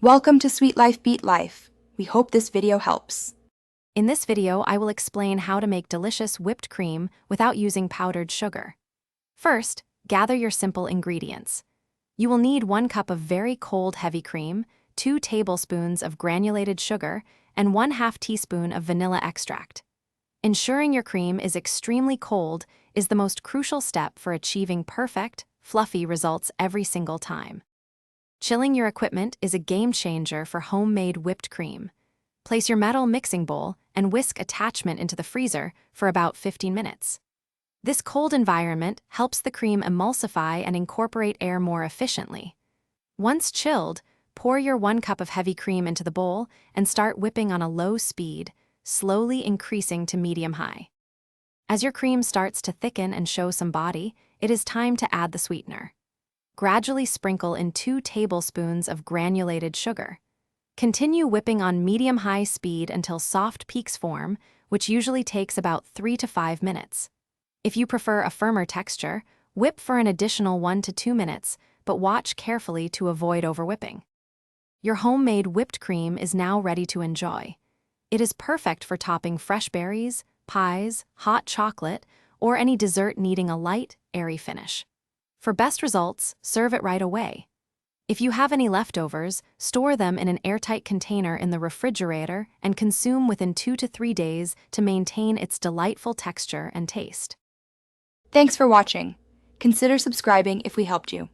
Welcome to Sweet Life Beat Life. We hope this video helps. In this video, I will explain how to make delicious whipped cream without using powdered sugar. First, gather your simple ingredients. You will need 1 cup of very cold heavy cream, 2 tablespoons of granulated sugar, and 1/2 teaspoon of vanilla extract. Ensuring your cream is extremely cold is the most crucial step for achieving perfect, fluffy results every single time. Chilling your equipment is a game changer for homemade whipped cream. Place your metal mixing bowl and whisk attachment into the freezer for about 15 minutes. This cold environment helps the cream emulsify and incorporate air more efficiently. Once chilled, pour your 1 cup of heavy cream into the bowl and start whipping on a low speed, slowly increasing to medium-high. As your cream starts to thicken and show some body, it is time to add the sweetener. Gradually sprinkle in 2 tablespoons of granulated sugar. Continue whipping on medium-high speed until soft peaks form, which usually takes about 3 to 5 minutes. If you prefer a firmer texture, whip for an additional 1 to 2 minutes, but watch carefully to avoid overwhipping. Your homemade whipped cream is now ready to enjoy. It is perfect for topping fresh berries, pies, hot chocolate, or any dessert needing a light, airy finish. For best results, serve it right away. If you have any leftovers, store them in an airtight container in the refrigerator and consume within 2 to 3 days to maintain its delightful texture and taste. Thanks for watching. Consider subscribing if we helped you.